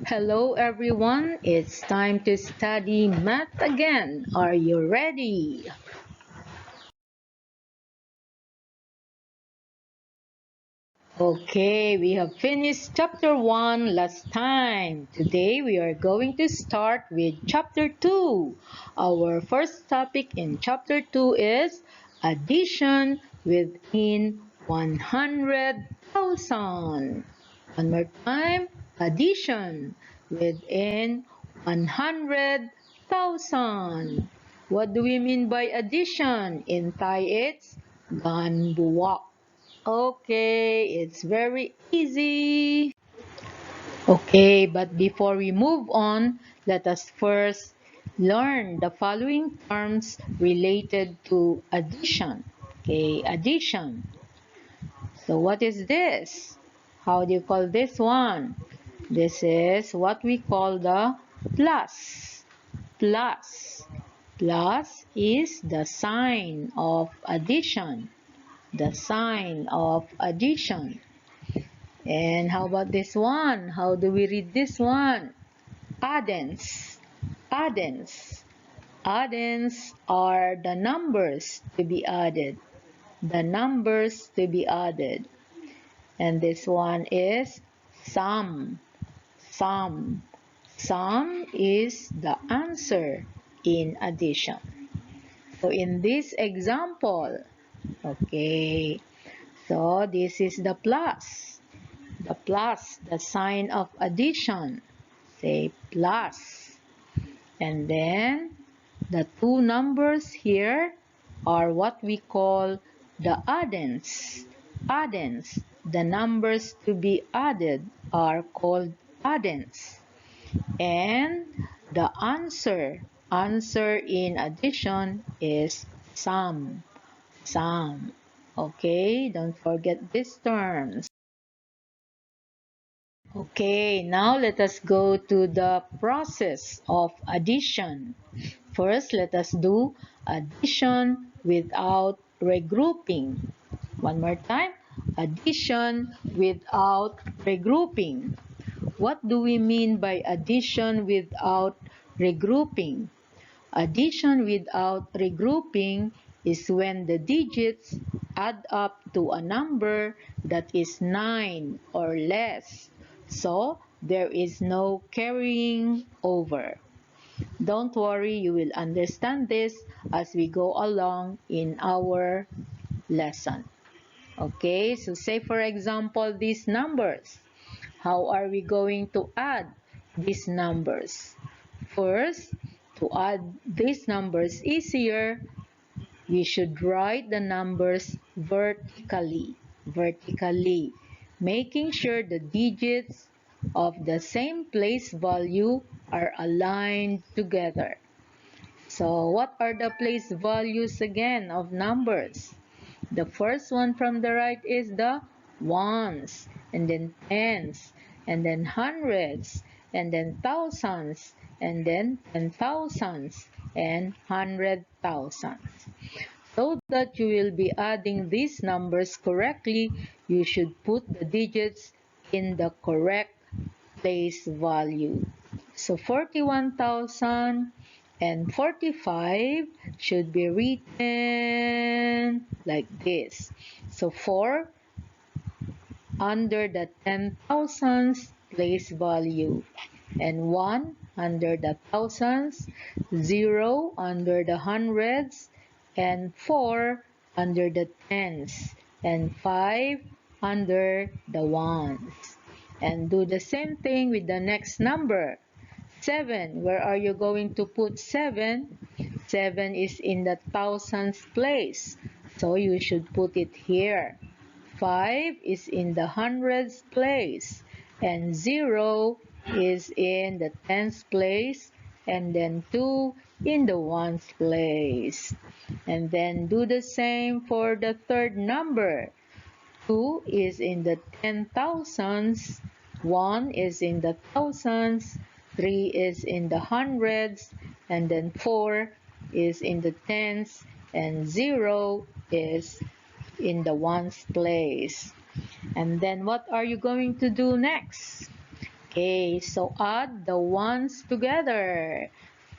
Hello everyone, it's time to study math again. Are you ready? Okay, we have finished chapter 1 last time. Today we are going to start with chapter 2. Our first topic in chapter 2 is addition within 100,000. One more time, addition within 100,000. What do we mean by addition? In Thai, it's ganbuwak. Okay, it's very easy. Okay, but before we move on, let us first learn the following terms related to addition. Okay, addition. So what is this? How do you call this one? This is what we call the plus. Plus. Plus is the sign of addition. The sign of addition. And how about this one? How do we read this one? Addends. Addends. Addends are the numbers to be added. The numbers to be added. And this one is sum. Sum. Sum is the answer in addition. So in this example, okay, so this is the plus. The plus, the sign of addition. Say plus. And then the two numbers here are what we call the addends. Addends. The numbers to be added are called addends. And the answer in addition is sum. Sum. Okay, don't forget these terms. Okay, now let us go to the process of addition. First, let us do addition without regrouping. One more time, addition without regrouping. What do we mean by addition without regrouping? Addition without regrouping is when the digits add up to a number that is 9 or less. So, there is no carrying over. Don't worry, you will understand this as we go along in our lesson. Okay, so say for example these numbers. How are we going to add these numbers? First, to add these numbers easier, we should write the numbers vertically. Vertically, making sure the digits of the same place value are aligned together. So, what are the place values again of numbers? The first one from the right is the ones, and then tens, and then hundreds, and then thousands, and then 10,000s, and 100,000s. So that you will be adding these numbers correctly, you should put the digits in the correct place value. So 41,000 and 45 should be written like this. So 4 under the 10,000s place value, and 1 under the thousands, 0 under the hundreds, and 4 under the tens, and 5 under the ones. And do the same thing with the next number. 7, where are you going to put 7? 7 is in the thousands place, so you should put it here. 5 is in the hundreds place, and 0 is in the tens place, and then 2 in the ones place. And then do the same for the third number. 2 is in the 10,000s, 1 is in the thousands, 3 is in the hundreds, and then 4 is in the tens, and 0 is in the ones place. And then what are you going to do next? Okay, so add the ones together.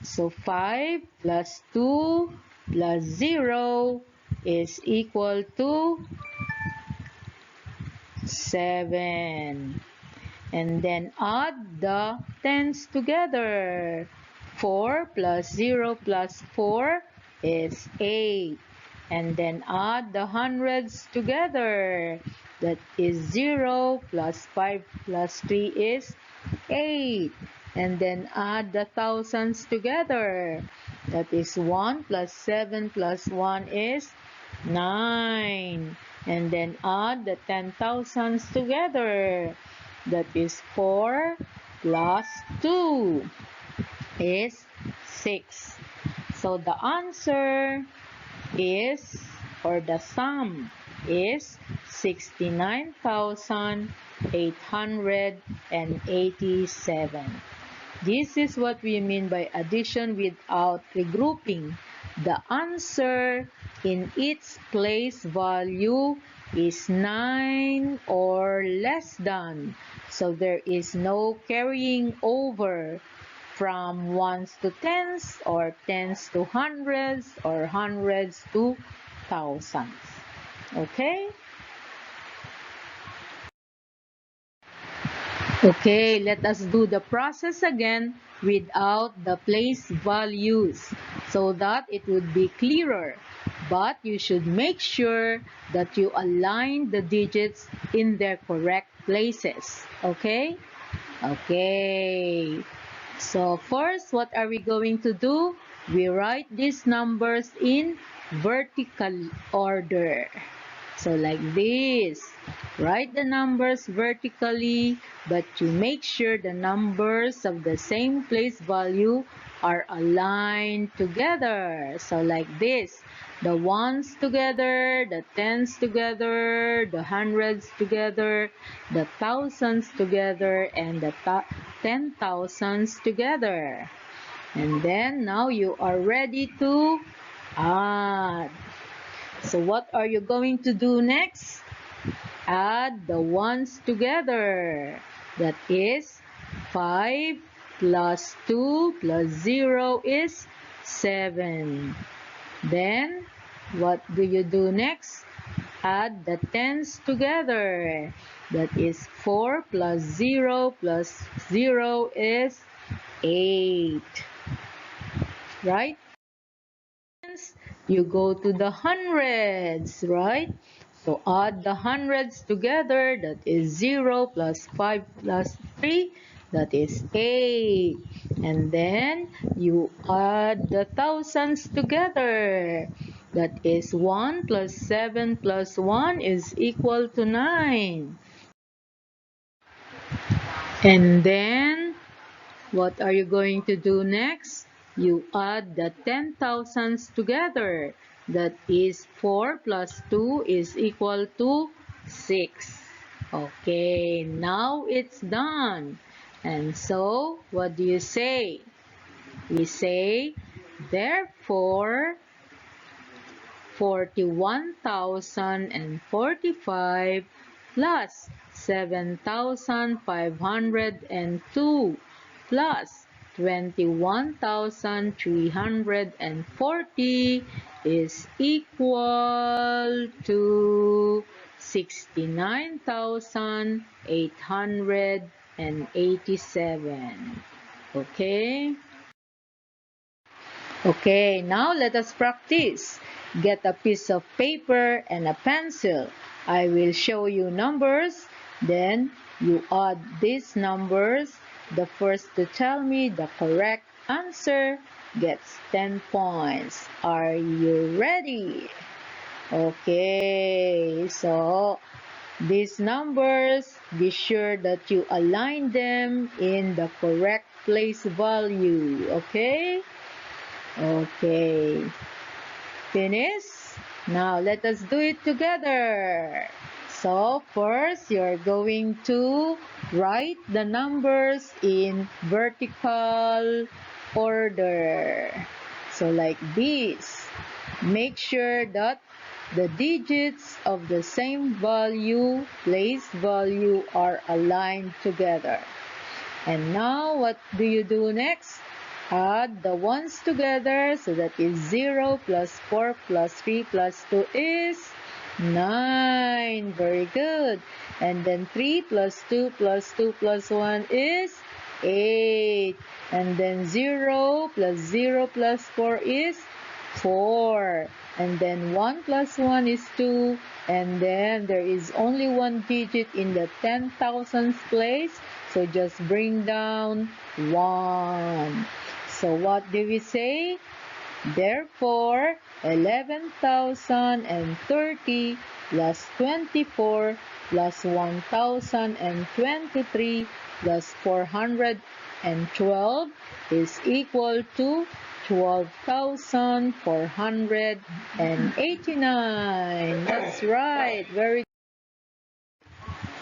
So 5 plus 2 plus 0 is equal to 7. And then add the tens together. 4 plus 0 plus 4 is 8. And then add the hundreds together. That is 0 plus 5 plus 3 is 8. And then add the thousands together. That is 1 plus 7 plus 1 is 9. And then add the 10,000s together. That is 4 plus 2 is 6. So the answer is, or the sum is 69,887. This is what we mean by addition without regrouping. The answer in its place value is 9 or less than. So there is no carrying over from ones to tens or tens to hundreds or hundreds to thousands. Okay? Okay, let us do the process again without the place values so that it would be clearer. But you should make sure that you align the digits in their correct places. Okay? Okay. So first, what are we going to do? We write these numbers in vertical order. So like this, write the numbers vertically, but you make sure the numbers of the same place value are aligned together. So like this, the ones together, the tens together, the hundreds together, the thousands together, and the 10,000s together. And then now you are ready to add. So what are you going to do next? Add the ones together. That is 5 plus 2 plus 0 is 7. Then, what do you do next? Add the tens together. That is 4 plus 0 plus 0 is 8. Right? You go to the hundreds, right? So add the hundreds together, that is 0 plus 5 plus 3, that is 8. And then you add the thousands together. That is 1 plus 7 plus 1 is equal to 9. And then what are you going to do next? You add the 10,000s together. That is 4 plus 2 is equal to 6. Okay, now it's done. And so, what do you say? We say, therefore, 41,045 plus 7,502 plus 21,340 is equal to 69,887. Okay? Okay, now let us practice. Get a piece of paper and a pencil. I will show you numbers. Then you add these numbers. The first to tell me the correct answer gets 10 points. Are you ready? Okay, so these numbers, be sure that you align them in the correct place value. Okay? Okay. Finish? Now, let us do it together. So, first, you're going to write the numbers in vertical order. So, like this. Make sure that the digits of the same value, place value, are aligned together. And now, what do you do next? Add the ones together, so that is 0 plus 4 plus 3 plus 2 is 9. Very good. And then 3 plus 2 plus 2 plus 1 is 8. And then 0 plus 0 plus 4 is 4. And then 1 plus 1 is 2. And then there is only one digit in the 10,000th place. So just bring down 1. So what do we say? Therefore, 11,030 plus 24 plus 1,023 plus 412 is equal to 12,489. That's right. Very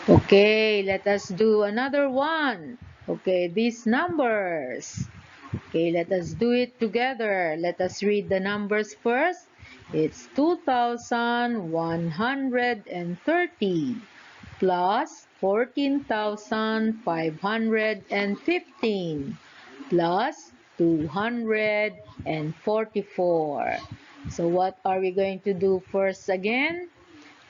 Okay, let us do another one. Okay, these numbers. Okay, let us do it together. Let us read the numbers first. It's 2,130 plus 14,515 plus 244. So what are we going to do first again?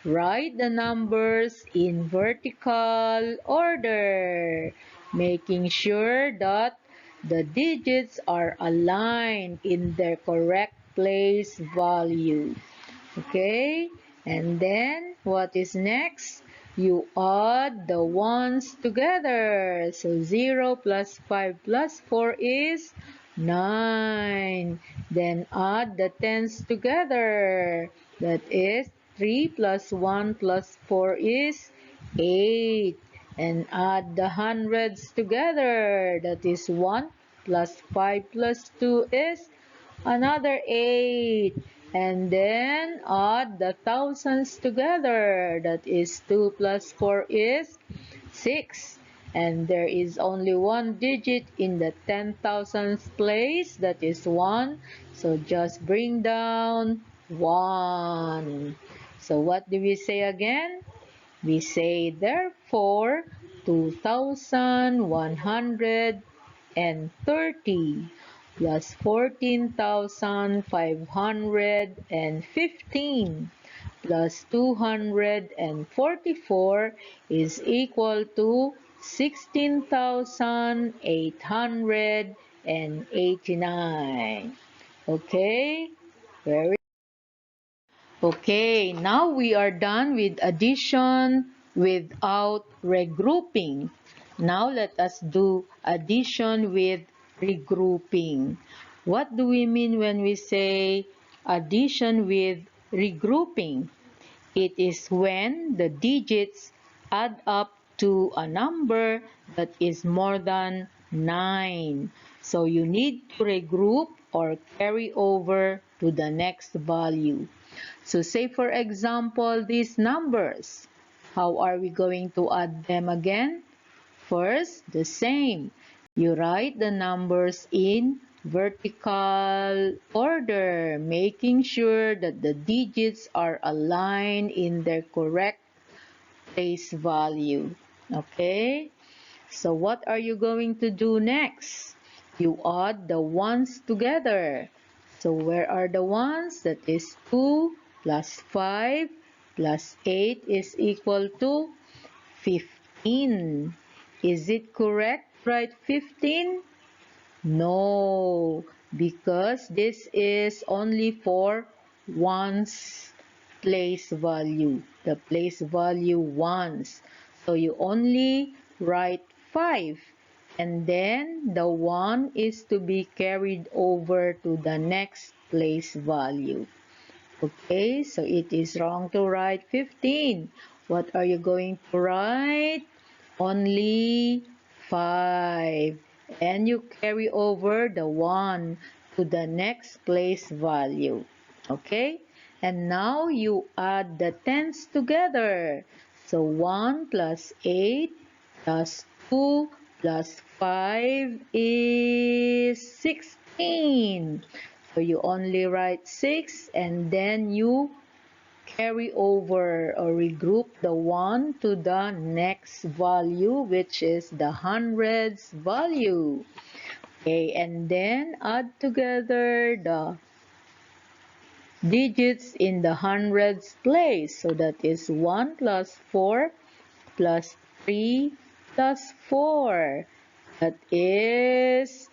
Write the numbers in vertical order, making sure that the digits are aligned in their correct place value. Okay? And then, what is next? You add the ones together. So, 0 plus 5 plus 4 is 9. Then, add the tens together. That is 3 plus 1 plus 4 is 8. And add the hundreds together. That is 1 plus 5 plus 2 is another 8. And then add the thousands together. That is 2 plus 4 is 6. And there is only one digit in the 10,000th place. That is 1. So just bring down 1. So what do we say again? We say therefore 2,130 plus 14,515 plus 244 is equal to 16,889. Okay? Very Okay, now we are done with addition without regrouping. Now let us do addition with regrouping. What do we mean when we say addition with regrouping? It is when the digits add up to a number that is more than 9. So you need to regroup or carry over to the next value. So say for example these numbers. How are we going to add them again? First, the same. You write the numbers in vertical order, making sure that the digits are aligned in their correct place value. Okay? So what are you going to do next? You add the ones together. So where are the ones? That is 2 plus 5 plus 8 is equal to 15. Is it correct? Write 15? No, because this is only for ones place value. The place value ones. So you only write 5. And then the 1 is to be carried over to the next place value. Okay, so it is wrong to write 15. What are you going to write? Only 5. And you carry over the 1 to the next place value. Okay? And now you add the tens together. So 1 plus 8 plus 2 plus 5 is 16. So you only write 6 and then you carry over or regroup the 1 to the next value, which is the hundreds value. Okay, and then add together the digits in the hundreds place. So that is 1 plus 4 plus 3 plus 4. That is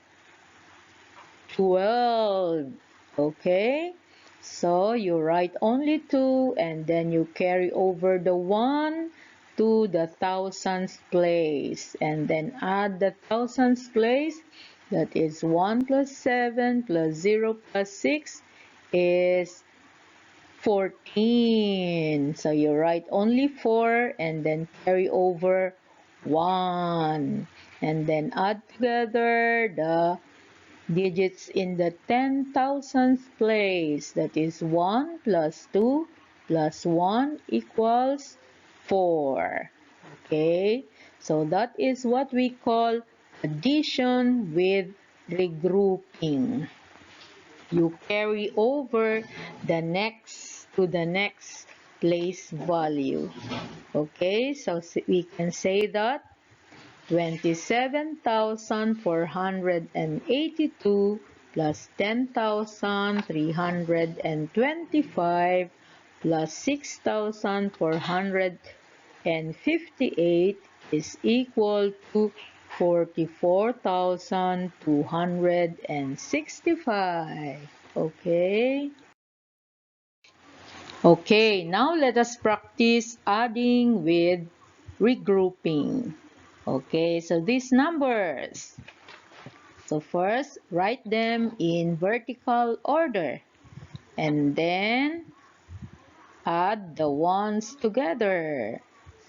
12. Okay, so you write only 2 and then you carry over the 1 to the thousands place and then add the thousands place. That is 1 plus 7 plus 0 plus 6 is 14. So you write only 4 and then carry over 1 and then add together the digits in the 10,000th place. That is 1 plus 2 plus 1 equals 4. Okay, so that is what we call addition with regrouping. You carry over the next to the next place value. Okay, so we can say that 27,482 plus 10,325 plus 6,458 is equal to 44,265. Okay? Okay, now let us practice adding with regrouping. Okay, so these numbers. So first, write them in vertical order. And then add the ones together.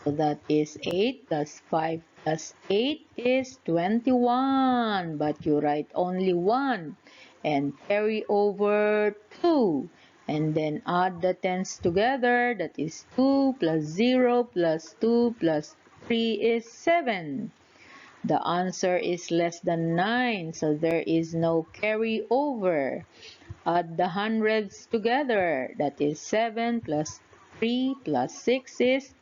So that is 8 plus 5 plus 8 is 21. But you write only 1 and carry over 2. And then add the tens together. That is 2 plus 0 plus 2 plus 3 is 7. The answer is less than 9, so there is no carry over. Add the hundreds together. That is 7 plus 3 plus 6 is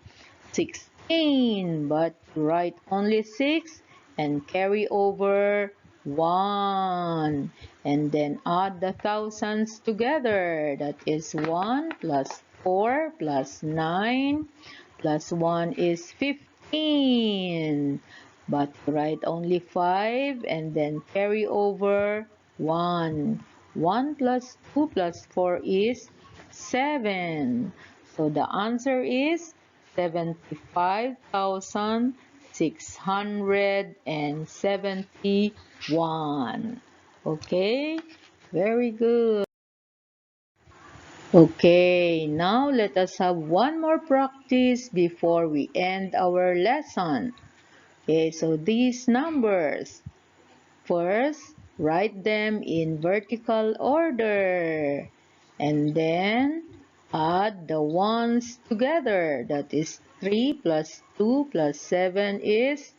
16. But write only 6 and carry over 1. And then add the thousands together. That is 1 plus 4 plus 9 plus 1 is 15. But write only 5 and then carry over 1. 1 plus 2 plus 4 is 7. So the answer is 75,671. Okay, very good. Okay, now let us have one more practice before we end our lesson. Okay, so these numbers. First, write them in vertical order. And then, add the ones together. That is 3 plus 2 plus 7 is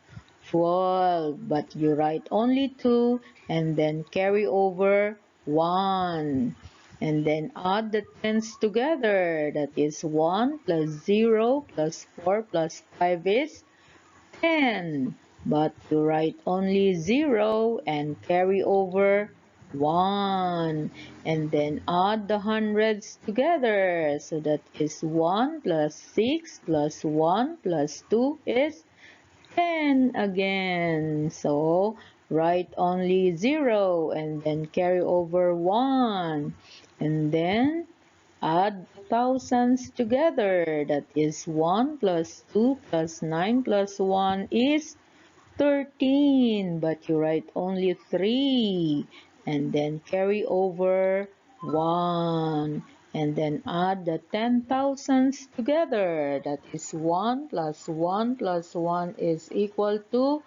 12. But you write only 2 and then carry over 1. And then add the tens together. That is 1 plus 0 plus 4 plus 5 is 10, but you write only 0 and carry over 1. And then add the hundreds together. So that is 1 plus 6 plus 1 plus 2 is 10 again. So write only 0 and then carry over 1. And then add thousands together. That is 1 plus 2 plus 9 plus 1 is 13. But you write only 3. And then carry over 1. And then add the 10,000s together. That is 1 plus 1 plus 1 is equal to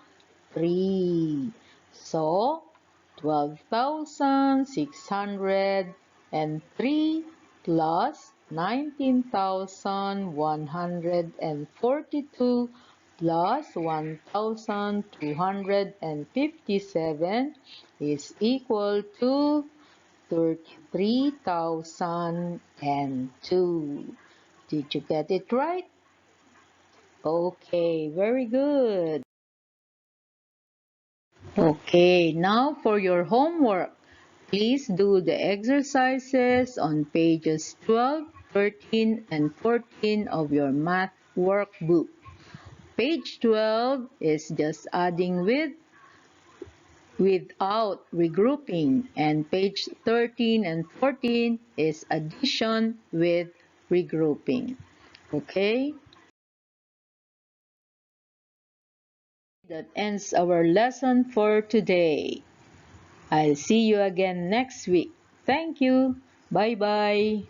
3. So, 12,603 plus 19,142 plus 1,257 is equal to 33,002. Did you get it right? Okay, very good. Okay, now for your homework. Please do the exercises on pages 12, 13, and 14 of your math workbook. Page 12 is just adding without regrouping, and page 13 and 14 is addition with regrouping. Okay? That ends our lesson for today. I'll see you again next week. Thank you. Bye-bye.